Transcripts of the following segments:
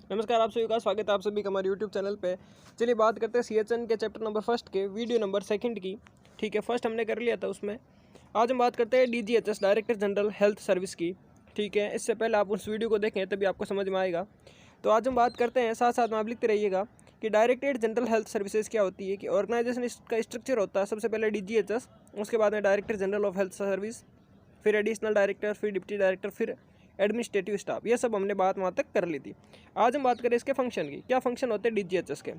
नमस्कार, आप सभी का स्वागत है आप सभी का हमारे यूट्यूब चैनल पे। चलिए बात करते हैं सीएचएन के चैप्टर नंबर फर्स्ट के वीडियो नंबर सेकंड की। ठीक है, फर्स्ट हमने कर लिया था उसमें। आज हम बात करते हैं DGHS director general health service की। ठीक है, इससे पहले आप उस वीडियो को देखें तभी आपको समझ में आएगा। तो आज हम बात करते हैं, साथ साथ में आप लिखते रहिएगा कि डायरेक्टरेट जनरल हेल्थ सर्विसेज क्या होती है, कि ऑर्गेनाइजेशन का स्ट्रक्चर होता है। सबसे पहले डीजीएचएस, उसके बाद में director general of health service, फिर एडिशनल डायरेक्टर, फिर डिप्टी डायरेक्टर, फिर एडमिनिस्ट्रेटिव स्टाफ। ये सब हमने बात वहाँ तक कर ली थी। आज हम बात करें इसके फंक्शन की। क्या फंक्शन होते हैं डीजीएचएस के?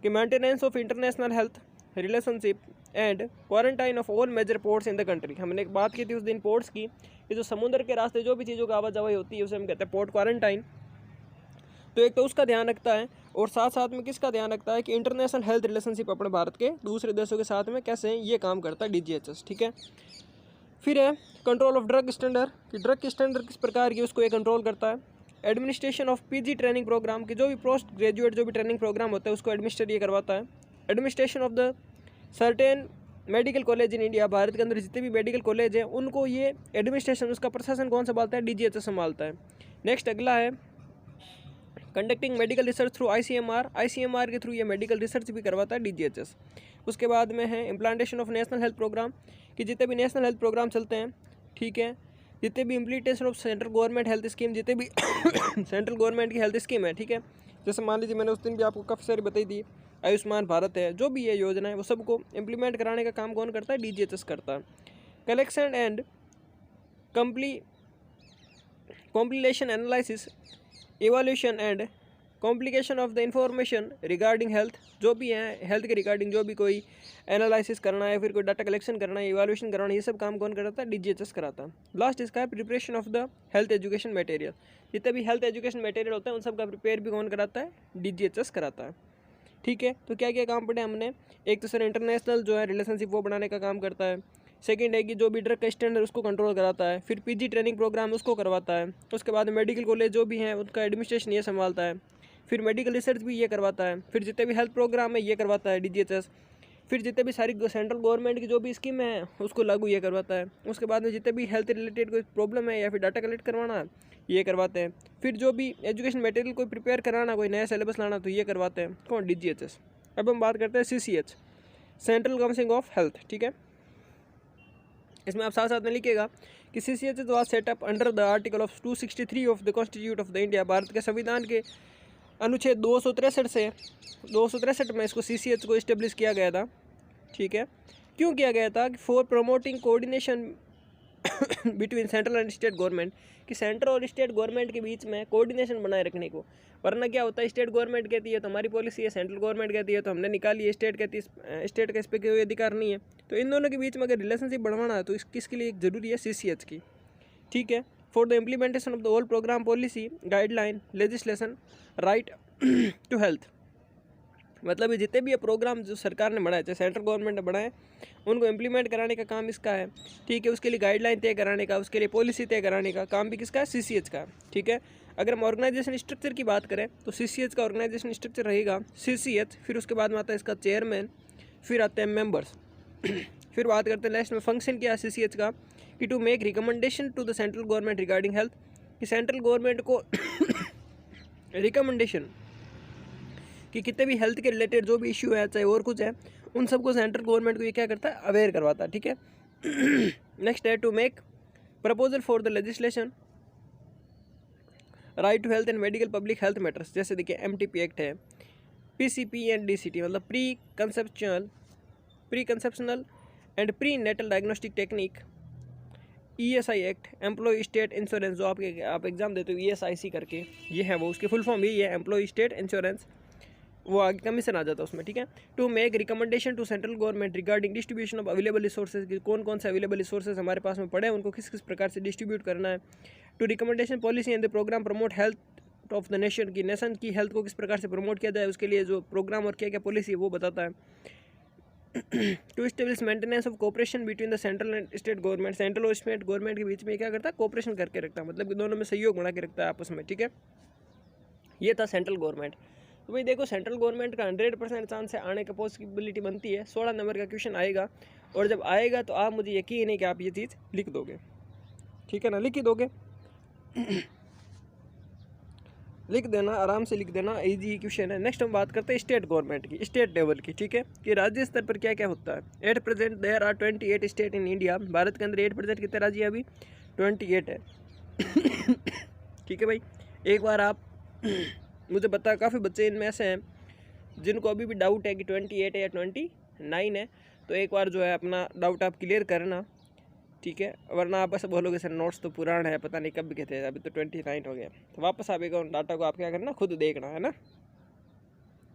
कि maintenance of international health relationship and quarantine of all major ports in the country. हमने एक बात की थी उस दिन पोर्ट्स की, कि जो समुद्र के रास्ते जो भी चीज़ों की आवाजाही होती है उसे हम कहते हैं पोर्ट क्वारंटाइन। तो एक तो उसका ध्यान रखता है, और साथ साथ में किसका ध्यान रखता है कि इंटरनेशनल हेल्थ रिलेशनशिप अपने भारत के दूसरे देशों के साथ में कैसे ये काम करता है डीजीएचएस। ठीक है, फिर है कंट्रोल ऑफ ड्रग स्टैंडर्ड, कि ड्रग की स्टैंडर्ड किस प्रकार की उसको ये कंट्रोल करता है। Administration of PG training programme, की जो भी पोस्ट ग्रेजुएट जो भी ट्रेनिंग प्रोग्राम होता है उसको एडमिनिस्ट्रेट ये करवाता है। Administration of the certain medical college in India, Bharat के अंदर जितने भी मेडिकल कॉलेज हैं उनको ये एडमिनिस्ट्रेशन, उसका प्रशासन कौन संभालता है? डीजीएचएस संभालता है। नेक्स्ट अगला है conducting medical research through ICMR के थ्रू ये मेडिकल रिसर्च भी करवाता है डीजीएचएस। उसके बाद में है implantation of national health programme, कि जितने भी नेशनल हेल्थ प्रोग्राम चलते हैं, ठीक है, जितने भी implementation of central government health scheme, जितने भी सेंट्रल गवर्नमेंट की हेल्थ स्कीम है, ठीक है, जैसे मान लीजिए मैंने उस दिन भी आपको काफ़ी सारी बताई थी, आयुष्मान भारत है, जो भी ये योजना है वो सबको इम्प्लीमेंट कराने का काम कौन करता है? डीजीएचएस करता है। Collection and compilation analysis, evolution and complication of the information regarding health, जो भी है हेल्थ के रिगार्डिंग जो भी कोई एनालिसिस करना है, फिर कोई डाटा कलेक्शन करना है, इवोल्यूशन करना है, ये सब काम कौन कराता है? डीजीएचएस कराता है। लास्ट इसका है preparation of the health education material, जितने भी हेल्थ एजुकेशन मटेरियल होते हैं उन सब का प्रिपेयर भी कौन कराता है? डीजीएचएस कराता है। ठीक है, तो क्या क्या काम पड़े हमने? एक तो सर इंटरनेशनल जो है रिलेशनशिप वो बनाने का काम करता है। सेकंड है कि जो भी ड्रग का स्टैंडर्ड उसको कंट्रोल कराता है। फिर पीजी ट्रेनिंग प्रोग्राम उसको करवाता है। उसके बाद मेडिकल कॉलेज जो भी हैं उनका एडमिनिस्ट्रेशन ये संभालता है। फिर मेडिकल रिसर्च भी ये करवाता है। फिर जितने भी हेल्थ प्रोग्राम है ये करवाता है डीजीएचएस। फिर जितने भी सारी सेंट्रल गवर्नमेंट की जो भी स्कीम है उसको लागू ये करवाता है। उसके बाद में जितने भी हेल्थ रिलेटेड कोई प्रॉब्लम है या फिर डाटा कलेक्ट करवाना ये करवाते हैं। फिर जो भी एजुकेशन मटेरियल कोई प्रिपेयर कराना, कोई नया सिलेबस लाना, तो ये करवाते हैं कौन? डीजीएचएस। अब हम बात करते हैं CCH, central council of health. ठीक है, इसमें आप साथ साथ में लिखिएगा कि CCH was setup under the article of 263 of the constitute of the India, Bharat के संविधान के अनुच्छेद 263 से 263 में इसको सीसीएच को इस्टेब्लिश किया गया था। ठीक है, क्यों किया गया था? For promoting coordination between central and state government, कि सेंट्रल और स्टेट गवर्नमेंट के बीच में कोऑर्डिनेशन बनाए रखने को। वरना क्या होता है, स्टेट गवर्नमेंट कहती है तो हमारी पॉलिसी है, सेंट्रल गवर्नमेंट कहती है तो हमने निकाली है, स्टेट कहती है, स्टेट का इस पर कोई अधिकार नहीं है। तो इन दोनों के बीच में अगर रिलेशनशिप बढ़वाना है तो किसके लिए ज़रूरी है? सीसीएच की। ठीक है, for the implementation of the all programme policy guideline legislation right to health, मतलब ये जितने भी ये प्रोग्राम जो सरकार ने बनाए, चाहे सेंट्रल गवर्नमेंट ने बनाए, उनको इम्प्लीमेंट कराने का काम इसका है। ठीक है, उसके लिए गाइडलाइन तय कराने का, उसके लिए पॉलिसी तय कराने का काम भी किसका है? सीसीएच का। ठीक है, अगर हम ऑर्गेनाइजेशन स्ट्रक्चर की बात करें तो सीसीएच का ऑर्गेनाइजेशन स्ट्रक्चर रहेगा सीसीएच, फिर उसके बाद में आता है इसका चेयरमैन, फिर आते हैं मेंबर्स। फिर बात करते हैं लास्ट में फंक्शन क्या है सीसीएच का, कि to make recommendation to the central government regarding health, कि सेंट्रल गवर्नमेंट को रिकमेंडेशन कि कितने भी हेल्थ के रिलेटेड जो भी इश्यू है, चाहे और कुछ है, उन सबको सेंट्रल गवर्नमेंट को ये क्या करता है? अवेयर करवाता है। ठीक है, नेक्स्ट है to make proposal for the legislation right to health and medical public health matters, जैसे देखिए एमटीपी एक्ट है, पीसीपी एंड डीसीटी मतलब pre conceptional and pre natal diagnostic technique, ESI act, employ state insurance, जो आप exam देते हो ESIC करके, ये है वो, उसकी फुल फॉर्म यही है, एम्प्लॉय स्टेट इंश्योरेंस, वो आगे कमीशन आ जाता है उसमें। ठीक है, to make recommendation to central government regarding distribution of available resources, कौन कौन से अवेलेबल रिसोर्सेज हमारे पास में पड़े हैं उनको किस किस प्रकार से डिस्ट्रीब्यूट करना है। To recommendation policy and the programme promote health of the nation, की नेशन की हेल्थ को किस प्रकार से प्रमोट किया जाए, उसके लिए जो प्रोग्राम और क्या क्या पॉलिसी है वो बताता है। To establish maintenance of cooperation between the central and state government, central और स्टेट गवर्नमेंट के बीच में क्या करता है? कोऑपरेशन करके रखता है, मतलब कि दोनों में सहयोग बना के रखता है आपस में। ठीक है, ये था सेंट्रल गवर्नमेंट। तो भाई देखो, सेंट्रल गवर्नमेंट का 100% चांस है आने का, पॉसिबिलिटी बनती है। 16 नंबर का क्वेश्चन आएगा, और जब आएगा तो आप, मुझे यकीन है कि आप ये चीज़ लिख दोगे। ठीक है ना, लिख ही दोगे। लिख देना, आराम से लिख देना, इजी क्वेश्चन है। नेक्स्ट हम बात करते हैं स्टेट गवर्नमेंट की, स्टेट लेवल की, ठीक है, कि राज्य स्तर पर क्या क्या होता है। At present there are 28 state in India. Bharat के अंदर 8% कितने राज्य अभी 28 है। ठीक है भाई, एक बार आप मुझे पता है काफ़ी बच्चे इनमें ऐसे हैं जिनको अभी भी डाउट है कि 28 है या 29 है, तो एक बार जो है अपना डाउट आप क्लियर करना, ठीक है, वरना आप ऐसे बोलोगे सर नोट्स तो पुराना है, पता नहीं कब के थे, अभी तो 29 हो गया। तो वापस आप एक डाटा को आप क्या करना, खुद देखना है ना।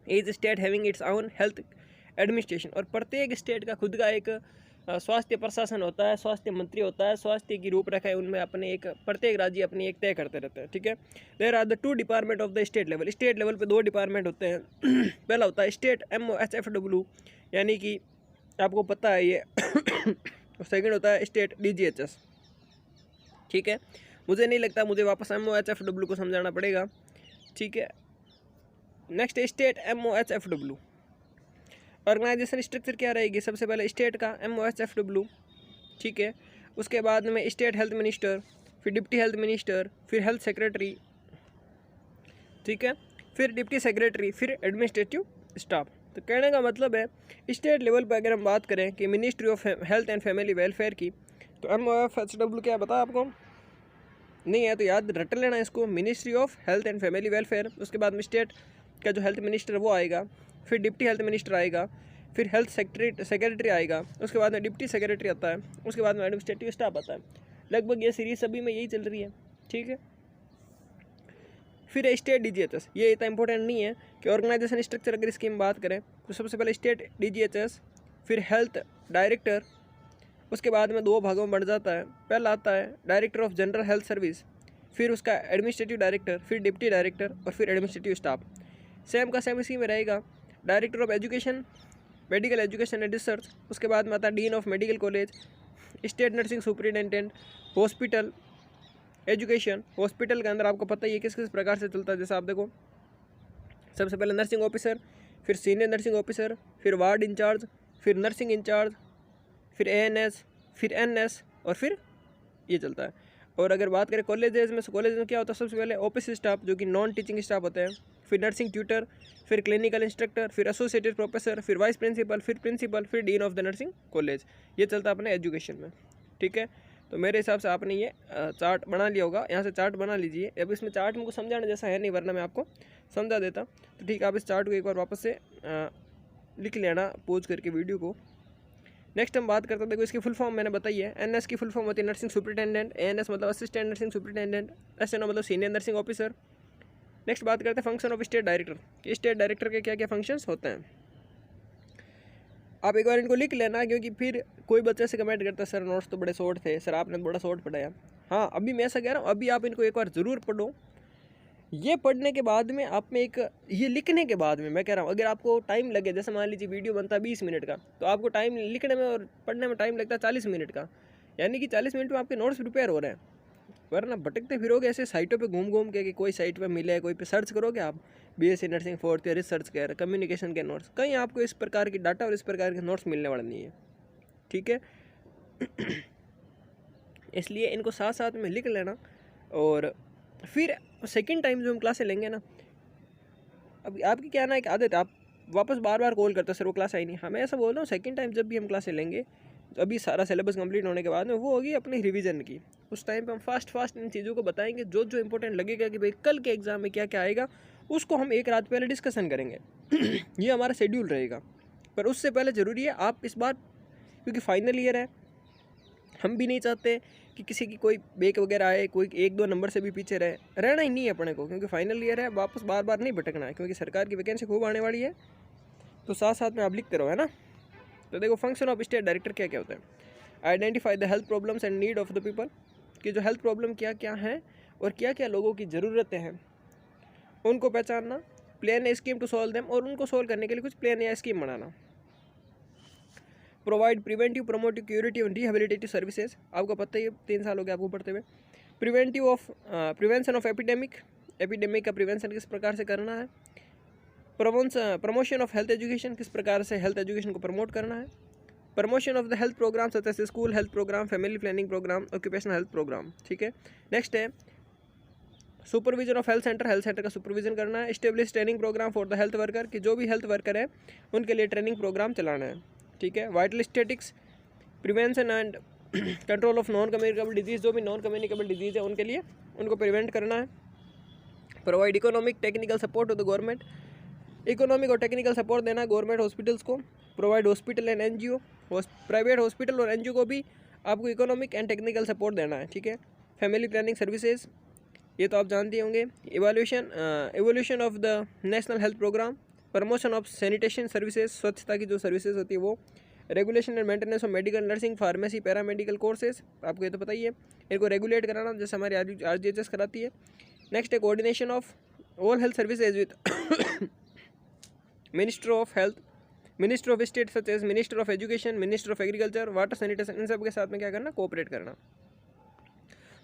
Each state having its own health administration, और प्रत्येक स्टेट का खुद का एक स्वास्थ्य प्रशासन होता है, स्वास्थ्य मंत्री होता है, स्वास्थ्य की रूपरेखा है उनमें अपने एक, प्रत्येक राज्य अपनी एक तय करते रहते हैं, ठीक है। There are the 2 department of the state level. State level पे 2 डिपार्टमेंट होते हैं। पहला होता है स्टेट MOHFW, यानी कि आपको पता है ये। और सेकंड होता है स्टेट DGHS, ठीक है। मुझे नहीं लगता मुझे वापस MOHFW को समझाना पड़ेगा, ठीक है। Next state MOHFW organisation structure क्या रहेगी, सबसे पहले स्टेट का MOHFW, ठीक है। उसके बाद में स्टेट हेल्थ मिनिस्टर, फिर डिप्टी हेल्थ मिनिस्टर, फिर हेल्थ सेक्रेटरी, ठीक है, फिर डिप्टी सेक्रेटरी, फिर एडमिनिस्ट्रेटिव स्टाफ। तो कहने का मतलब है स्टेट लेवल पर अगर हम बात करें कि ministry of health and family welfare की, तो MOHFW क्या पता आपको, नहीं है तो याद रट लेना इसको, ministry of health and family welfare. उसके बाद में स्टेट का जो हेल्थ मिनिस्टर वो आएगा, फिर डिप्टी हेल्थ मिनिस्टर आएगा, फिर हेल्थ सेक्रेटरी आएगा, उसके बाद में डिप्टी सेक्रेटरी आता है, उसके बाद में एडमिनिस्ट्रेटिव स्टाफ आता है। लगभग ये सीरीज सभी में यही चल रही है, ठीक है। फिर स्टेट DGHS, ये इतना इंपॉर्टेंट नहीं है कि ऑर्गेनाइजेशन स्ट्रक्चर अगर इसकी हम बात करें तो सबसे पहले स्टेट DGHS, फिर हेल्थ डायरेक्टर, उसके बाद में 2 भागों में बढ़ जाता है। पहला आता है director of general health service, फिर उसका एडमिनिस्ट्रेटिव डायरेक्टर, फिर डिप्टी डायरेक्टर और फिर एडमिनिस्ट्रेटिव स्टाफ। सेम का सेम इसी में रहेगा। Director of education, medical education and research, उसके बाद में आता है dean of medical college, state nursing superintendent, hospital education. Hospital के अंदर आपको पता ही है किस किस प्रकार से चलता है, जैसे आप देखो सबसे पहले नर्सिंग ऑफिसर, फिर सीनियर नर्सिंग ऑफिसर, फिर वार्ड इंचार्ज, फिर नर्सिंग इंचार्ज, फिर ANS, फिर NS और फिर ये चलता है। और अगर बात करें कॉलेजेस में, कॉलेज में क्या होता है, सबसे पहले ऑफिस स्टाफ जो कि नॉन टीचिंग स्टाफ होते हैं, फिर नर्सिंग ट्यूटर, फिर क्लिनिकल इंस्ट्रक्टर, फिर एसोसिएटेड प्रोफेसर, फिर वाइस प्रिंसिपल, फिर प्रिंसिपल, फिर dean of the nursing college. ये चलता है अपने एजुकेशन में, ठीक है। तो मेरे हिसाब से आपने ये चार्ट बना लिया होगा, यहाँ से चार्ट बना लीजिए। अब इसमें चार्ट मुझको समझाने जैसा है नहीं, वरना मैं आपको समझा देता। तो ठीक है, आप इस चार्ट को एक बार वापस से लिख लेना पॉज करके वीडियो को। नेक्स्ट हम बात करते हैं, देखो इसकी फुल फॉर्म मैंने बताई है। NS की फुल फॉर्म होती है नर्सिंग सुपरिटेंडेंट, ANS मतलब असिस्टेंट नर्सिंग सुपरिटेंडेंट, SNO मतलब सीनियर नर्सिंग ऑफिसर। नेक्स्ट बात करते हैं function of state director. State director के क्या क्या फंक्शंस होते हैं, आप एक बार इनको लिख लेना, क्योंकि फिर कोई बच्चे से कमेंट करता है सर नोट्स तो बड़े शॉर्ट थे, सर आपने बड़ा शॉर्ट पढ़ाया। हाँ, अभी मैं ऐसा कह रहा हूँ, अभी आप इनको एक बार ज़रूर पढ़ो। ये पढ़ने के बाद में आप में एक, ये लिखने के बाद में मैं कह रहा हूँ, अगर आपको टाइम लगे, जैसे मान लीजिए वीडियो बनता है 20 मिनट का, तो आपको टाइम लिखने में और पढ़ने में टाइम लगता है 40 मिनट का, यानी कि 40 मिनट में आपके नोट्स प्रिपेयर हो रहे हैं। वरना भटकते फिरोगे ऐसे साइटों पे घूम घूम के, कि कोई साइट पे मिले, कोई पे सर्च करोगे आप BSc nursing 4th year research care communication के नोट्स, कहीं आपको इस प्रकार की डाटा और इस प्रकार के नोट्स मिलने वाले नहीं है, ठीक है। इसलिए इनको साथ साथ में लिख लेना। और फिर सेकंड टाइम जो हम क्लासें लेंगे ना, अब आपकी क्या ना एक आदत है, आप वापस बार बार कॉल करते हो सर वो क्लास आई नहीं। हाँ, मैं ऐसा बोल रहा हूँ, सेकंड टाइम जब भी हम क्लासें लेंगे, तो अभी सारा सिलेबस कंप्लीट होने के बाद में वो होगी अपनी रिवीजन की। उस टाइम पे हम फास्ट इन चीज़ों को बताएंगे, जो जो इंपॉर्टेंट लगेगा कि भाई कल के एग्जाम में क्या क्या आएगा, उसको हम एक रात पहले डिस्कशन करेंगे। ये हमारा शेड्यूल रहेगा। पर उससे पहले ज़रूरी है आप इस बार, क्योंकि फाइनल ईयर है, हम भी नहीं चाहते कि किसी की कोई बेक वगैरह आए, कोई 1-2 नंबर से भी पीछे रहना ही नहीं है अपने को, क्योंकि फाइनल ईयर है, वापस बार बार नहीं भटकना है, क्योंकि सरकार की वैकेंसी खूब आने वाली है। तो साथ साथ में आप लिखते रहो, है ना। तो देखो फंक्शन ऑफ स्टेट डायरेक्टर क्या क्या होता है। Identify the health problems and need of the people, कि जो हेल्थ प्रॉब्लम क्या क्या हैं और क्या क्या लोगों की ज़रूरतें हैं उनको पहचानना। Plan a scheme to solve them, और उनको सॉल्व करने के लिए कुछ प्लान या स्कीम बनाना। Provide preventive, promotive, curative and rehabilitative services, आपको पता ही है 3 साल हो गया आपको पढ़ते हुए। प्रिवेंशन ऑफ एपिडेमिक का प्रिवेंशन किस प्रकार से करना है। प्रमोशन ऑफ हेल्थ एजुकेशन, किस प्रकार से हेल्थ एजुकेशन को प्रमोट करना है। Promotion of the health programme जैसे school health programme, family planning programme, occupational health programme, ठीक है। नेक्स्ट है सुपरविजन ऑफ हेल्थ सेंटर का सुपरविजन करना है। Establish training programme for the health worker, कि जो भी हेल्थ वर्कर है उनके लिए ट्रेनिंग प्रोग्राम चलाना है, ठीक है। Vital statics, prevention and control of non communicable disease, जो भी नॉन कम्युनिकेबल डिजीज़ है उनके लिए उनको प्रिवेंट करना है। Provide economic technical support to the government, economic और टेक्निकल सपोर्ट देना गवर्नमेंट हॉस्पिटल्स को। Provide hospital and NGO, private hospital और एनजीओ को भी आपको इकोनॉमिक एंड टेक्निकल सपोर्ट देना है, ठीक है। फैमिली प्लानिंग सर्विसेज, ये तो आप जानते होंगे। Evolution of the national health programme, promotion of sanitation services, स्वच्छता की जो सर्विसेज होती है वो। Regulation and maintenance of medical, nursing, pharmacy, paramedical courses, आपको ये तो पता ही है, इनको रेगुलेट कराना जैसे हमारी RGHS कराती है। नेक्स्ट है coordination of all health services with minister of health, minister of state such as minister of education, minister of agriculture, water sanitation, इन सब के साथ में क्या करना, कोऑपरेट करना।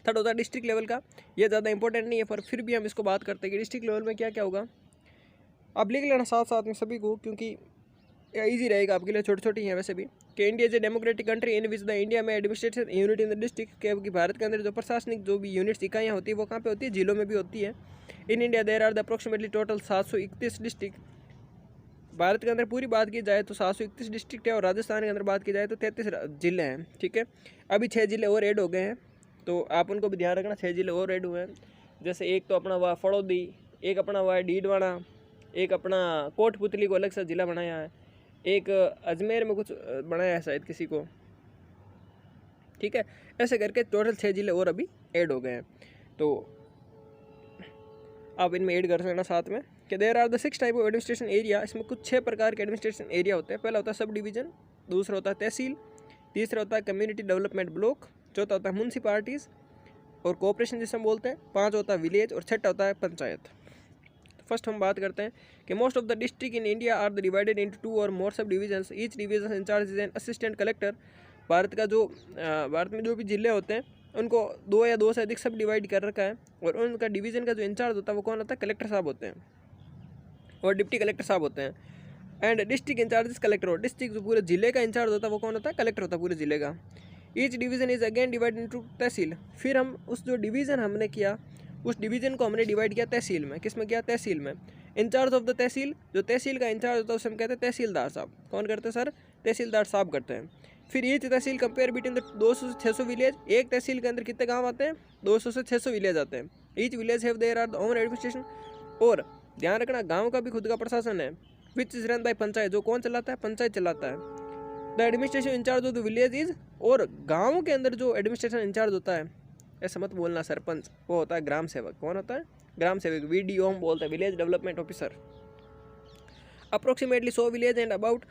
थर्ड होता है डिस्ट्रिक्ट लेवल का, ये ज़्यादा इंपॉर्टेंट नहीं है पर फिर भी हम इसको बात करते हैं कि डिस्ट्रिक्ट लेवल में क्या क्या होगा। आप लिख लेना साथ साथ में सभी को, क्योंकि ईजी रहेगा आपके लिए, छोटी छोटी हैं वैसे भी। कि India is a democratic country in which the India में administration unit in the district, कि भारत के अंदर जो प्रशासनिक जो भी यूनिट्स इकाइयाँ होती है वो कहाँ पे होती है, जिलों में भी होती है। In India there are the approximately total 731 district. Bharat के अंदर पूरी बात की जाए तो 731 डिस्ट्रिक्ट है, और राजस्थान के अंदर बात की जाए तो 33 जिले हैं, ठीक है। अभी 6 जिले और ऐड हो गए हैं, तो आप उनको भी ध्यान रखना, 6 जिले और ऐड हुए हैं। जैसे एक तो अपना हुआ फड़ौदी, एक अपना हुआ है डीडवाना, एक अपना कोटपुतली को अलग सा ज़िला बनाया है, एक अजमेर में कुछ बनाया है शायद किसी को, ठीक है। ऐसे करके टोटल 6 जिले और अभी ऐड हो गए हैं, तो आप इनमें ऐड कर सकना साथ में। कि there are the 6 type of administration area, इसमें कुछ 6 प्रकार के एडमिनिस्ट्रेशन एरिया होते हैं। पहला होता है सब डिवीज़न, दूसरा होता है तहसील, तीसरा होता है कम्युनिटी डेवलपमेंट ब्लॉक, चौथा होता है म्यूनसिपालिटीज़ और कोऑपरेशन जिसे हम बोलते हैं, 5 होता है विलेज और 6 होता है पंचायत। फर्स्ट हम बात करते हैं कि most of the district in India are the divided into 2 और more sub divisions, each division incharge is an assistant collector. Bharat में जो भी जिले होते हैं उनको 2 या 2 से अधिक सब डिवाइड कर रखा है, और उनका डिवीज़न का जो इंचार्ज होता है वो कौन होता है, कलेक्टर साहब होते हैं और डिप्टी कलेक्टर साहब होते हैं। एंड डिस्ट्रिक्ट इंचार्ज कलेक्टर, और डिस्ट्रिक्ट जो पूरे जिले का इंचार्ज होता है वो कौन होता है, कलेक्टर होता है पूरे जिले का। Each division is again divided into tehsil, फिर हम उस जो डिवीज़न हमने किया उस डिवीज़न को हमने डिवाइड किया तहसील में। किस में किया, तहसील में। इंचार्ज ऑफ द तहसील, जो तहसील का इंचार्ज होता है उसे हम कहते हैं तहसीलदार साहब। कौन करते हैं सर, तहसीलदार साहब करते हैं। फिर each tehsil compare between the 200 से 600 विलेज, एक तहसील के अंदर कितने गाँव आते हैं, 200 से 600 विलेज आते हैं। Each village have there are the own administration, और ध्यान रखना गाँव का भी खुद का प्रशासन है। Which is run by panchayat, जो कौन चलाता है, पंचायत चलाता है। The administration incharge of the village is, और गाँव के अंदर जो एडमिनिस्ट्रेशन इंचार्ज होता है, ऐसा मत बोलना सरपंच, वो होता है ग्राम सेवक। कौन होता है, ग्राम सेवक, VDO हम बोलते हैं, village development officer. Approximately 100 village and about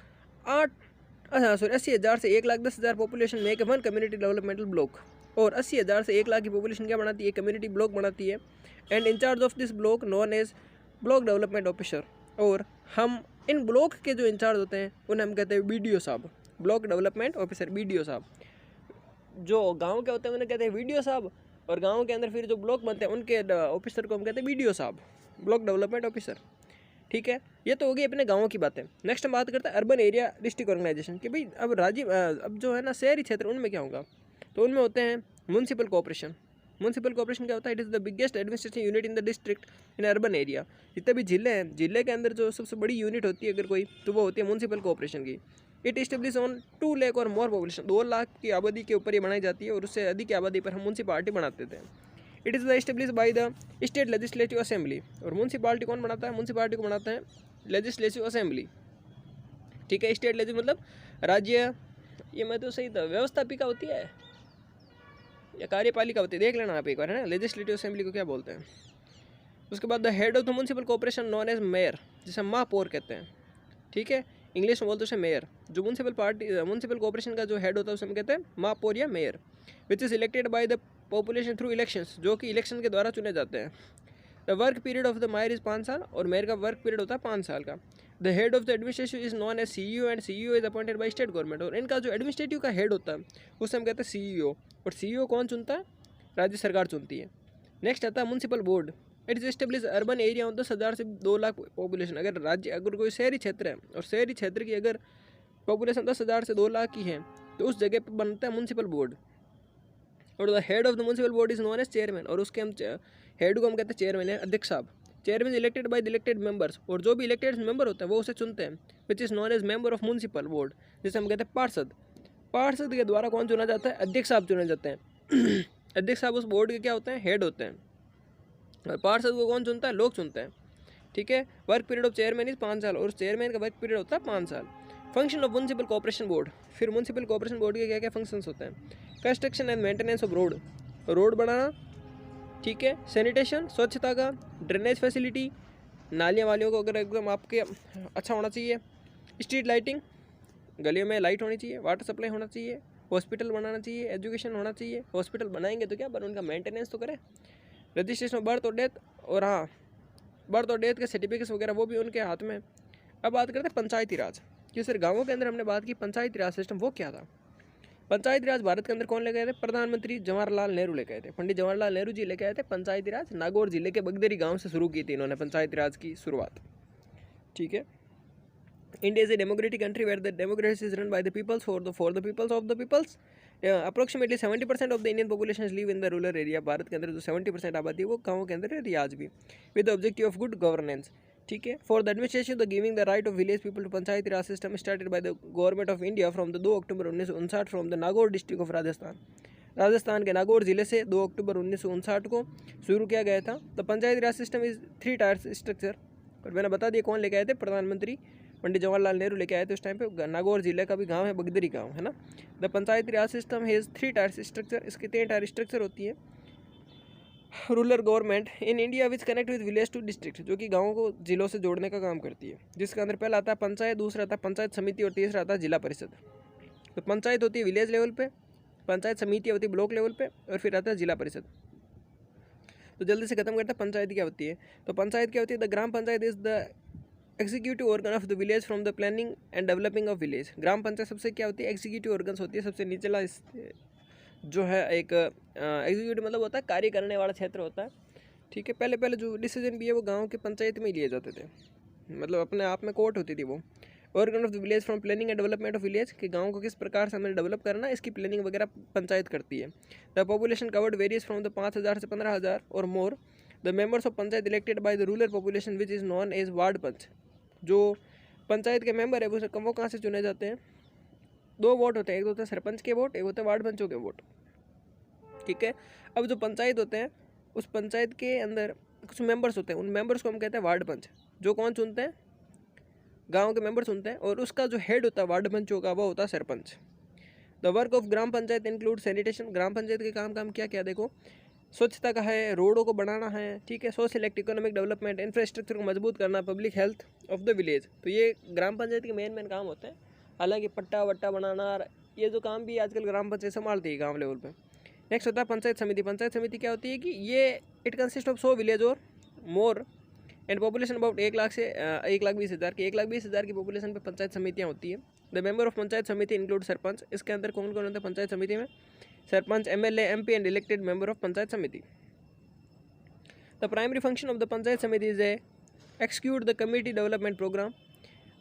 80,000 से 1,10,000 पॉपुलेशन में एक वन कम्युनिटी डेवलपमेंटल ब्लॉक, और 80,000 से 1 लाख की पॉपुलेशन क्या बनाती है, कम्युनिटी ब्लॉक बनाती है। And incharge of this block known as block development officer, और हम इन ब्लॉक के जो इंचार्ज होते हैं उन्हें हम कहते हैं BDO साहब, ब्लॉक डेवलपमेंट ऑफिसर, BDO साहब। जो गांव के होते हैं उन्हें कहते हैं VDO साहब, और गांव के अंदर फिर जो ब्लॉक बनते हैं उनके ऑफिसर को हम कहते हैं BDO साहब, ब्लॉक डेवलपमेंट ऑफिसर, ठीक है। ये तो होगी अपने गाँव की बातें। नेक्स्ट हम बात करते हैं अर्बन एरिया डिस्ट्रिक्ट ऑर्गेनाइजेशन, कि भाई अब जो है ना शहरी क्षेत्र उनमें क्या होगा, तो उनमें होते हैं म्यूनसिपल कॉर्पोरेशन। म्यूनसिपल कॉर्पोरेशन क्या होता है, it is the biggest administration unit in the district in urban area. जितने भी जिले हैं, जिले के अंदर जो सबसे बड़ी यूनिट होती है अगर कोई, तो वो होती है म्यूनसिपल कॉर्पोरेशन की। इट इस्टेब्लिश ऑन 2 लाख और मोर पॉपुलेशन, 2 लाख की आबादी के ऊपर ये बनाई जाती है, और उससे अधिक की आबादी पर हम म्यूनसिपालिटी बनाते थे। It is the establish by the state legislative assembly, और म्यूनसिपालिटी कौन बनाता है, म्यूनसिपालिटी को बनाता है लेजिस्लेटिव असेंबली, ठीक है। स्टेट लेजिस मतलब राज्य, ये मैं तो सही था, व्यवस्थापिका होती है या कार्यपालिका होती है, देख लेना आप एक बार, है ना, लेजिस्लेटिव असेंबली को क्या बोलते हैं। उसके बाद the head of the municipal corporation known as mayor, जिसे महापौर कहते हैं, ठीक है, इंग्लिश में बोलते हैं उसे मेयर। जो म्यूनसिपल कॉर्पोरेशन का जो हेड होता है उसे हम कहते हैं महापौर या mayor, which is elected by the population through elections, जो कि इलेक्शन के द्वारा चुने जाते हैं। The work period of the mayor is 5 साल, और मेयर का वर्क पीरियड होता है 5 साल का। The head of the administration is known as CEO, and CEO is appointed by state government, और इनका जो एडमिनिस्ट्रेटिव का हेड होता है उसे हम कहते हैं CEO, और CEO कौन चुनता है, राज्य सरकार चुनती है। नेक्स्ट आता है municipal board, it is establish urban area on 10,000 से 2 लाख पॉपुलेशन। अगर कोई शहरी क्षेत्र है और शहरी क्षेत्र की अगर पॉपुलेशन 10,000 से 2 लाख की है तो उस जगह पर बनता है म्यूनसिपल बोर्ड। और the head of the municipal body is known as chairman, और उसके हम हेड को हम कहते हैं चेयरमैन है, अध्यक्ष साहब। Chairman elected by the elected members, और जो भी इलेक्टेड मेंबर होता है वो उसे चुनते हैं, which is known as member of municipal board, जिसे हम कहते हैं पार्षद। पार्षद के द्वारा कौन चुना जाता है? अध्यक्ष साहब चुने जाते हैं। अध्यक्ष साहब उस बोर्ड के क्या होते हैं? हेड होते हैं। और पार्षद को कौन चुनता है? लोग चुनते हैं, ठीक है। Work period of chairman is 5 साल, और चेयरमैन का वर्क पीरियड होता है 5 साल। Function of municipal corporation board, फिर म्यूनसिपल कॉर्पोरेशन बोर्ड के क्या क्या फंक्शंस होते हैं? Construction and maintenance of road, road बनाना, ठीक है। सैनिटेशन, स्वच्छता का। ड्रेनेज फैसिलिटी, नालियाँ वालियों को अगर एकदम आपके अच्छा होना चाहिए। स्ट्रीट लाइटिंग, गलियों में लाइट होनी चाहिए। वाटर सप्लाई होना चाहिए। हॉस्पिटल बनाना चाहिए। एजुकेशन होना चाहिए। हॉस्पिटल बनाएंगे तो क्या, पर उनका मेंटेनेंस तो करें। रजिस्ट्रेशन ऑफ बर्थ और डेथ, और हाँ, बर्थ और डेथ के सर्टिफिकेट्स वगैरह वो भी उनके हाथ में। अब बात करते हैं पंचायती राज, कि सिर्फ गाँवों के अंदर हमने बात की। पंचायती राज सिस्टम वो क्या था? पंचायती राज भारत के अंदर कौन लेके आए थे? प्रधानमंत्री जवाहरलाल नेहरू लेके आए थे। पंडित जवाहरलाल नेहरू जी लेके आए थे पंचायती राज। नागौर जिले के बगदेरी गांव से शुरू की थी इन्होंने पंचायती राज की शुरुआत, ठीक है। India is a democratic country where the democracy is run by the peoples for the peoples of the peoples. Approximately 70% of the Indian population live in the rural area. Bharat के अंदर जो 70% आबादी है वो गाँव के अंदर रहती है आज भी, with the objective of good governance, ठीक है। For the administration the giving the right of village people to panchayati raj system started by the government of India from the 2 October 1959 from the Nagaur district of Rajasthan. Rajasthan के नागौर जिले से 2 October 1959 को शुरू किया गया था। The panchayati raj system is 3 tier structure, और मैंने बता दिया कौन लेके आए थे? प्रधानमंत्री पंडित जवाहरलाल नेहरू लेके आए थे उस टाइम पे। नागौर जिले का भी गांव है बगदरी गांव, है ना। The panchayati raj system has 3 tier structure, इसके 3 टायर स्ट्रक्चर होती है। Rural government in India which connect with village to district, जो कि गाँवों को जिलों से जोड़ने का काम करती है, जिसके अंदर पहला आता है पंचायत, दूसरा आता है पंचायत समिति, और तीसरा आता है जिला परिषद। तो पंचायत होती है विलेज लेवल पे, पंचायत समिति होती है ब्लॉक लेवल पे, और फिर आता है जिला परिषद। तो जल्दी से खत्म करते हैं पंचायत क्या होती है। तो पंचायत क्या होती है? The gram panchayat is the executive organ of the village from the planning and developing of village. Gram panchayat सबसे क्या होती है? एग्जीक्यूटिव ऑर्गन्स होती है, सबसे निचला जो है एक एग्जीक्यूटिव मतलब होता है कार्य करने वाला क्षेत्र होता है, ठीक है। पहले पहले जो डिसीजन भी है वो गांव के पंचायत में ही लिए जाते थे, मतलब अपने आप में कोर्ट होती थी वो। Organ of the village from planning and development of village, कि गाँव को किस प्रकार से हमें डेवलप करना है इसकी प्लानिंग वगैरह पंचायत करती है। The population covered various from the 5000 से 15000 और more. The members of panchayat elected by the rural population which is known as ward panch. जो पंचायत के मेंबर है वो कहाँ से चुने जाते हैं? 2 वोट होते हैं, एक होता है सरपंच के वोट, एक होता है वार्ड पंचों के वोट, ठीक है। अब जो पंचायत होते हैं उस पंचायत के अंदर कुछ मेंबर्स होते हैं, उन मेंबर्स को हम कहते हैं वार्ड पंच। जो कौन चुनते हैं? गांव के मेंबर चुनते हैं, और उसका जो हेड होता है वार्ड पंचों का वो होता है sarpanch. The work of gram panchayat include sanitation. Gram panchayat के काम क्या क्या? देखो, स्वच्छता का है, रोडों को बनाना है, ठीक है। Social act economic development, infrastructure को मजबूत करना, public health of the village. तो ये ग्राम पंचायत के मेन काम होते हैं। हालांकि पट्टा वट्टा बनाना, ये जो काम भी आजकल ग्राम पंचायत संभालती है गाँव लेवल पर। नेक्स्ट होता है पंचायत समिति। पंचायत समिति क्या होती है कि ये इट कंसिस्ट ऑफ 100 विलेज और more and population about 1 lakh से 1,20,000 की 1,20,000 की पॉपुलेशन पे पंचायत समितियाँ होती हैं। द मेंबर ऑफ पंचायत समिति इंक्लूड सरपंच। इसके अंदर कौन कौन होते हैं पंचायत समिति में? Sarpanch, MLA, MP and elected member of panchayat samiti. The primary function of the panchayat samiti is execute the community development programme.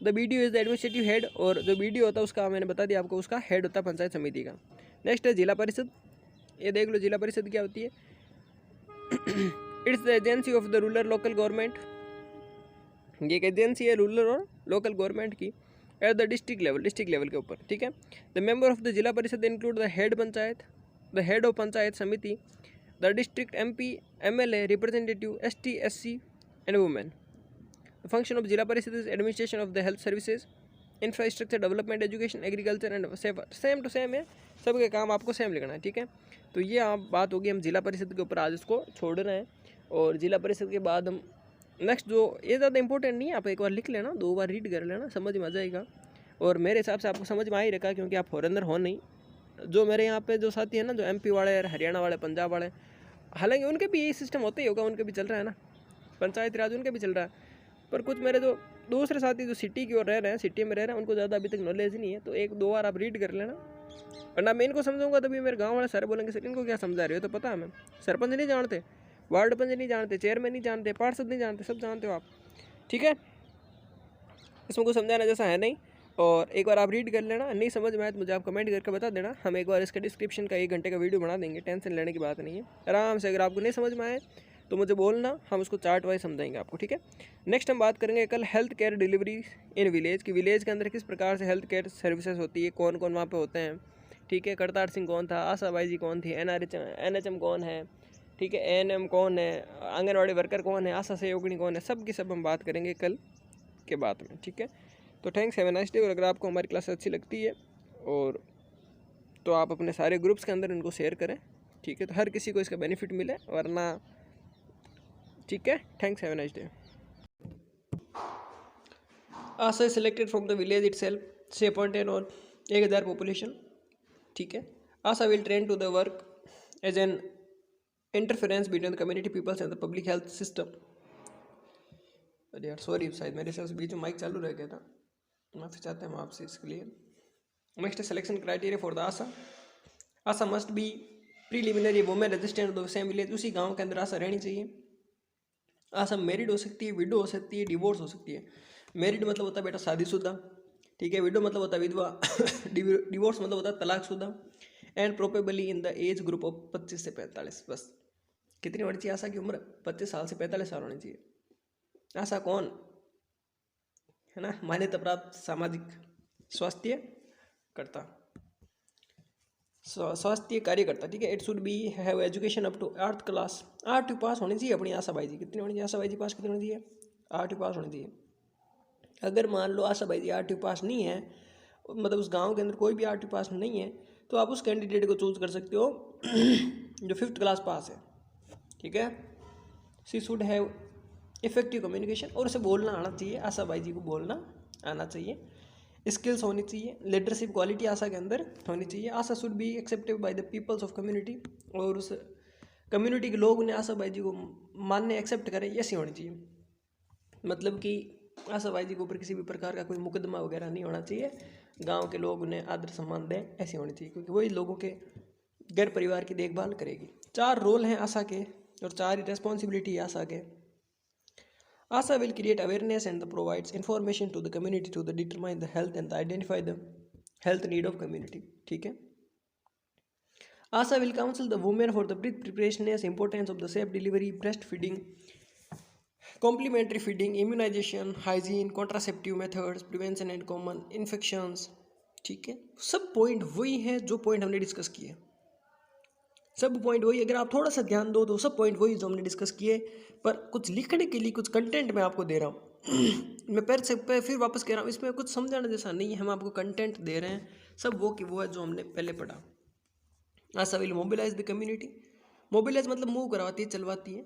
The BDO is the administrative head, और जो BDO होता है उसका मैंने बता दिया आपको, उसका हेड होता है पंचायत समिति का। नेक्स्ट है जिला परिषद। ये देख लो जिला परिषद क्या होती है। It's the agency of the rural local government. ये एक एजेंसी है रूरल और लोकल गवर्नमेंट की एट द डिस्ट्रिक्ट लेवल के ऊपर, ठीक है। The member of the zila parishad include the head panchayat, the head of panchayat samiti, the district MP, MLA, representative, ST, SC and women. The function of zila parishad is administration of the health services, infrastructure development, education, agriculture and same to same है, सबके काम आपको same लिखना है, ठीक है। तो ये आप बात होगी, हम जिला परिषद के ऊपर आज इसको छोड़ रहे हैं। और जिला परिषद के बाद हम नेक्स्ट, जो ये ज़्यादा इंपॉर्टेंट नहीं है, आप एक बार लिख लेना, 2 बार रीड कर लेना, समझ में आ जाएगा। और मेरे हिसाब से आपको समझ में आ ही रखा, क्योंकि आप फॉरेनर हो नहीं। जो मेरे यहाँ पे जो साथी हैं ना, जो MP वाले, हरियाणा वाले, पंजाब वाले, हालांकि उनके भी यही सिस्टम होते ही होगा, उनके भी चल रहा है ना पंचायत राज, उनके भी चल रहा है। पर कुछ मेरे जो दूसरे साथी जो सिटी की ओर रह रहे हैं, सिटी में रह रहे हैं, उनको ज़्यादा अभी तक नॉलेज ही नहीं है। तो 1-2 बार आप रीड कर लेना, वरना मैं इनको समझाऊंगा तभी मेरे गाँव वाले सारे बोलेंगे सर इनको क्या समझा रहे हो। तो पता है, मैं सरपंच नहीं जानते, वार्ड पंच नहीं जानते, चेयरमैन नहीं जानते, पार्षद नहीं जानते, सब जानते हो आप, ठीक है। इसमें कुछ समझाना जैसा है नहीं। और एक बार आप रीड कर लेना, नहीं समझ में आए तो मुझे आप कमेंट करके बता देना, हम एक बार इसका डिस्क्रिप्शन का 1 घंटे का वीडियो बना देंगे, टेंशन लेने की बात नहीं है। आराम से अगर आपको नहीं समझ में आए तो मुझे बोलना, हम उसको चार्ट वाइज समझाएंगे आपको, ठीक है। नेक्स्ट हम बात करेंगे कल health care delivery in village की, विलेज के अंदर किस प्रकार से हेल्थ केयर सर्विसेज होती है, कौन कौन वहाँ पे होते हैं, ठीक है। करतार सिंह कौन था, आशा बाई जी कौन थी, NHM कौन है, ठीक है, ANM कौन है, आंगनवाड़ी वर्कर कौन है, आशा सहयोगिनी कौन है, सब की सब हम बात करेंगे कल के बाद में, ठीक है। तो thanks, have a nice day. और अगर आपको हमारी क्लास अच्छी लगती है और तो आप अपने सारे ग्रुप्स के अंदर इनको शेयर करें, ठीक है, तो हर किसी को इसका बेनिफिट मिले, वरना ठीक है। Thanks, have a nice day. ASHA is selected from the village itself, say appointed on 1000 population, ठीक है। ASHA will train to the work as an interference between the community peoples and the public health system. अरे यार sorry, शायद मेरे से उस बीच में mic चालू रह गया था, माफ़ी चाहते हैं हम आपसे इसके लिए। Next selection criteria for the Asha, Asha must be preliminary women registered the same village, उसी गांव के अंदर आशा रहनी चाहिए। आशा मैरिड हो सकती है, विडो हो सकती है, डिवोर्स हो सकती है। मैरिड मतलब होता है बेटा शादीशुदा, ठीक है। विडो मतलब होता है विधवा, डिवोर्स मतलब होता है तलाकशुदा। And probably in the age group of 25 से 45, बस कितनी होनी चाहिए आशा की उम्र, 25 साल से 45 साल होनी चाहिए। आशा कौन है ना, मान्यता प्राप्त सामाजिक स्वास्थ्य करता, स्वास्थ्य कार्यकर्ता, ठीक है। It should be have education up to 8th class, 8वीं पास होनी चाहिए अपनी आशा बाई जी। कितनी होनी चाहिए आशा बाई जी पास, कितनी होनी चाहिए, 8वीं पास होनी चाहिए। अगर मान लो आशा बाई जी 8वीं पास नहीं है, मतलब उस गांव के अंदर कोई भी 8वीं पास नहीं है, तो आप उस कैंडिडेट को चूज कर सकते हो जो 5th क्लास पास है, ठीक है। She should have effective communication, और उसे बोलना आना चाहिए, आशा बाई जी को बोलना आना चाहिए। स्किल्स होनी चाहिए, लीडरशिप क्वालिटी आशा के अंदर होनी चाहिए। ASHA should be accepted by the peoples of community, और उस कम्युनिटी के लोग उन्हें आशा बाई जी को मानने एक्सेप्ट करें, ऐसी होनी चाहिए। मतलब कि आशा बाई जी के ऊपर किसी भी प्रकार का कोई मुकदमा वगैरह नहीं होना चाहिए, गांव के लोग उन्हें आदर सम्मान दें, ऐसी होनी चाहिए, क्योंकि वही लोगों के घर परिवार की देखभाल करेगी। 4 रोल हैं आशा के और 4 रिस्पॉन्सिबिलिटी है आशा के। ASHA will create awareness and provides information to the community to determine the health and identify the health need of community, ठीक है। ASHA will counsel the women for the preparedness, importance of the safe delivery, breastfeeding, complementary feeding, immunization, hygiene, contraceptive methods, prevention and common infections, ठीक है। सब point वही है जो point हमने discuss किए, सब पॉइंट वही, अगर आप थोड़ा सा ध्यान दो तो सब पॉइंट वही जो हमने डिस्कस किए, पर कुछ लिखने के लिए कुछ कंटेंट मैं आपको दे रहा हूँ। मैं फिर वापस कह रहा हूँ, इसमें कुछ समझाने जैसा नहीं है, हम आपको कंटेंट दे रहे हैं, सब वो कि वो है जो हमने पहले पढ़ा। ASHA will mobilise the community, mobilise मतलब मूव करवाती है, चलवाती है,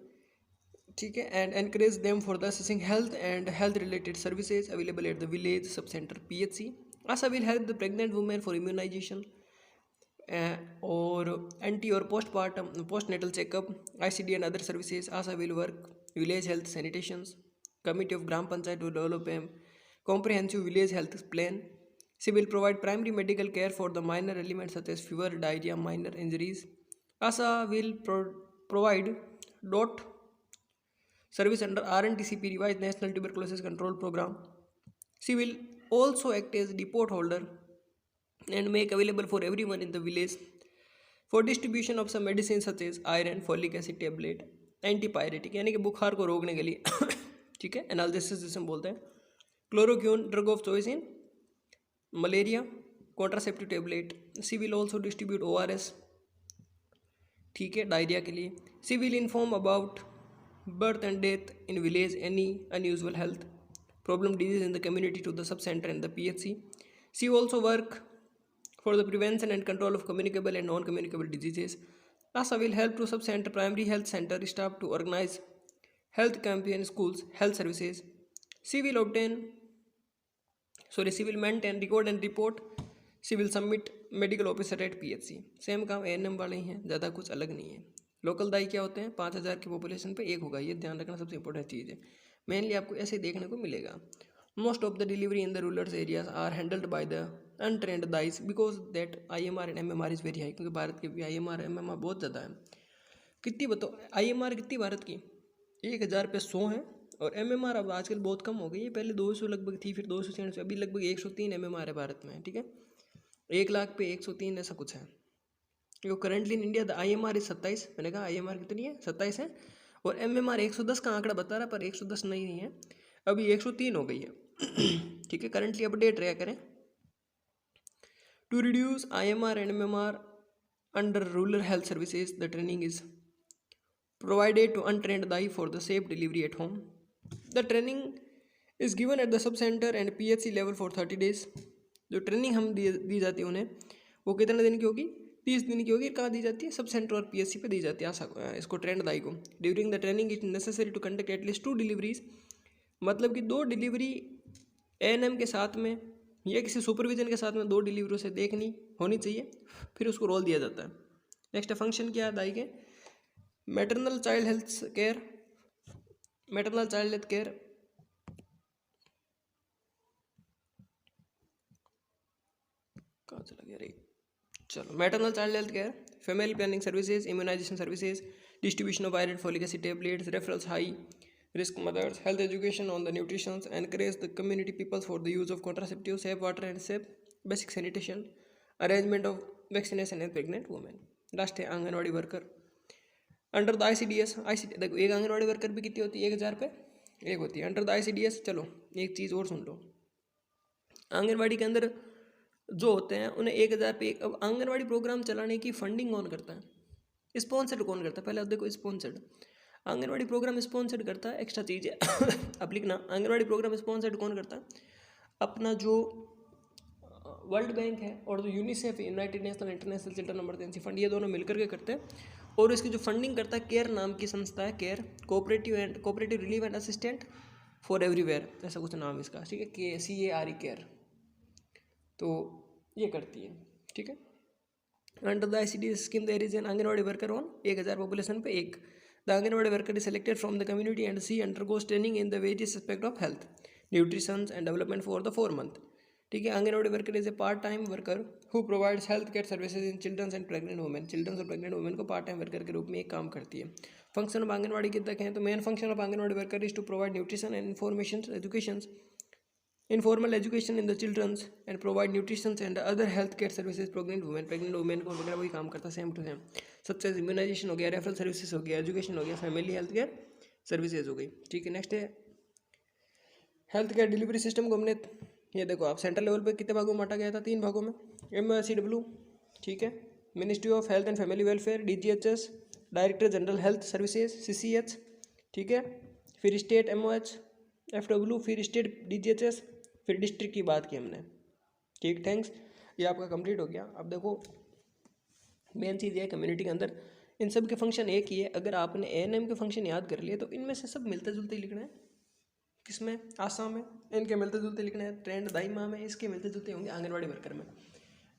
ठीक है। And encourage them for the assessing health and health related services available at the village sub centre PHC। ASHA will help the pregnant women for immunisation और ante और postnatal checkup, ICD and other services. ASHA will work village health sanitations, committee of Gram Panchayat to develop a comprehensive village health plan. She will provide primary medical care for the minor elements such as fever, diarrhea, minor injuries. ASHA will provide DOT service under RNTCP revised National Tuberculosis Control Program. She will also act as depot holder and make available for everyone in the village for distribution of some medicines such as iron, folic acid tablet, antipyretic यानी कि बुखार को रोकने के लिए ठीक है, एनाल्जेसिस जिसे हम बोलते हैं, chloroquine drug of choice in malaria, contraceptive tablet. She will also distribute ORS, ठीक है, डायरिया के लिए। She will inform about birth and death in village, any unusual health problem disease in the community to the sub centre and the PHC. She also work for the prevention and control of communicable and non-communicable diseases. ASHA will help to sub-center primary health center staff to organize health campaign schools, health services. She will maintain, record and report. She will submit medical officer at PHC. Same काम ANM वाले ही हैं, ज़्यादा कुछ अलग नहीं है। Local दाई क्या होते हैं, 5000 की पॉपुलेशन पे एक होगा, ये ध्यान रखना सबसे इंपॉर्टेंट चीज़ है। मेनली आपको ऐसे देखने को मिलेगा। Most of the delivery in the rural areas are handled by the untrained DICE because that IMR and MMR is very high, क्योंकि भारत के भी IMR MMR बहुत ज़्यादा है। कितनी बताओ IMR कितनी भारत की, 1000 पे 100 है और MMR अब आजकल बहुत कम हो गई है, पहले 200 लगभग थी, फिर 296, अभी लगभग 103 MMR है भारत में, ठीक है, 1 लाख पे 103 ऐसा कुछ है। जो currently in India the IMR is 27, मैंने कहा IMR कितनी है, 27 है, और MMR 110 का आंकड़ा बता रहा, पर 110 नहीं है, अभी 103 हो गई है। ठीक है, करेंटली अपडेट रहा करें। To reduce IMR and MMR under rural health services the training is provided to untrained dai for the safe delivery at home. The training is given at the sub center and PHC level for 30 days. जो training हम दी जाती है उन्हें, वो कितने दिन की होगी, 30 दिन की होगी। कहाँ दी जाती है, सब सेंटर और PHC पे दी जाती है इसको ट्रेंड दाई को। During the training it necessary to conduct at least 2 deliveries, मतलब कि 2 डिलीवरी ANM के साथ में या किसी सुपरविजन के साथ में 2 डिलीवरी से देखनी होनी चाहिए, फिर उसको रोल दिया जाता है। नेक्स्ट फंक्शन क्या है दाई के, maternal child health care, maternal child health care कहाँ चला गया रे, चलो, maternal child health care, family planning services, immunisation services, distribution of iron folic acid tablets, referrals high risk mothers, health education on the nutrition, encourage the community people for the use of contraceptives, safe water and safe basic sanitation, arrangement of vaccination and pregnant women. Last है anganwadi worker under the ICDS। देखो एक anganwadi worker भी कितनी होती है, 1000 पे एक होती है अंडर द ICDS। चलो एक चीज़ और सुन लो, आंगनवाड़ी के अंदर जो होते हैं उन्हें 1000 पे एक। अब आंगनवाड़ी प्रोग्राम चलाने की फंडिंग कौन करता है, स्पॉन्सर्ड कौन करता है, पहले आप देखो स्पॉन्सर्ड, आंगनवाड़ी प्रोग्राम स्पॉन्सर्ड करता है, एक्स्ट्रा चीज़ है अब लिखना, आंगनवाड़ी प्रोग्राम स्पॉन्सर्ड कौन करता है, अपना जो वर्ल्ड बैंक है और जो UNICEF United national international children emergency fund, ये दोनों मिलकर के करते हैं। और इसकी जो फंडिंग करता है केयर नाम की संस्था है, care cooperative relief and assistant for everywhere, ऐसा कुछ नाम इसका, ठीक है, CARE केयर, तो ये करती है, ठीक है। Under the ICDS scheme there is an anganwadi worker on 1000 population पे एक। The Anganwadi worker is selected from the community and she undergoes training in the various aspects of health, nutrition and development for the 4 month. ठीक है, anganwadi worker is a part time worker who provides health care services in childrens and pregnant women. Childrens और pregnant women को part time worker के रूप में एक काम करती है। फंक्शन ऑफ आंगनवाड़ी कितना हैं, तो main function of anganwadi worker is to provide nutrition and information informal education in the children's and provide nutrition and other health care services pregnant women को वगैरह वही काम करता है same to same, such as immunisation हो गया, referral services हो गया, एजुकेशन हो गया, फैमिली हेल्थ केयर सर्विसेज हो गई, ठीक है। नेक्स्ट है हेल्थ केयर डिलीवरी सिस्टम को हमने, ये देखो आप सेंट्रल लेवल पे कितने भागों में बांटा गया था, 3 भागों में, MOHCW, ठीक है, ministry of health and family welfare, DGHS, director general health services CCH, ठीक है, फिर स्टेट MOH FW, फिर स्टेट DGHS, फिर डिस्ट्रिक्ट की बात की हमने, ठीक, थैंक्स, ये आपका कंप्लीट हो गया। अब देखो मेन चीज़ ये है कम्युनिटी के अंदर इन सब के फंक्शन एक ही है। अगर आपने ANM के फंक्शन याद कर लिए तो इनमें से सब मिलते जुलते ही लिखना है, किसमें, आसाम में इनके मिलते जुलते लिखना है, ट्रेंड दाइमा में इसके मिलते जुलते होंगे, आंगनवाड़ी वर्कर में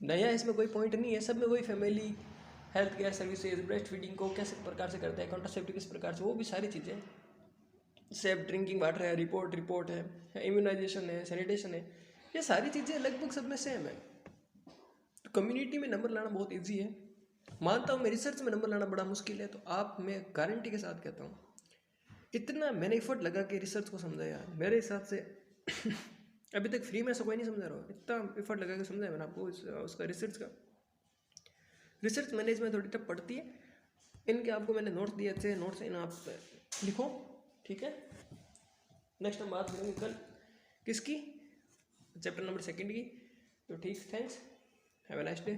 नया इसमें कोई पॉइंट नहीं है, सब में वही family health care services, breast feeding को कैसे प्रकार से करते हैं, कॉन्ट्रासेप्टिव किस प्रकार से, वो भी सारी चीज़ें, सेफ ड्रिंकिंग वाटर है, रिपोर्ट है, इम्यूनाइजेशन है, सैनिटेशन है, ये सारी चीज़ें लगभग सब में सेम है। तो कम्युनिटी में नंबर लाना बहुत इजी है, मानता हूँ मैं रिसर्च में नंबर लाना बड़ा मुश्किल है, तो आप, मैं गारंटी के साथ कहता हूँ इतना मैंने एफर्ट लगा के रिसर्च को समझा यार, मेरे हिसाब से अभी तक फ्री में ऐसा कोई नहीं समझा रहा, इतना एफर्ट लगा के समझा है मैंने आपको उसका रिसर्च का। रिसर्च मैनेजमेंट थोड़ी टफ पड़ती है, इनके आपको मैंने नोट्स दिए, अच्छे नोट्स इन आप लिखो, ठीक है। नेक्स्ट हम बात करेंगे कल किसकी, चैप्टर नंबर 2 की, तो ठीक, thanks, have a nice day.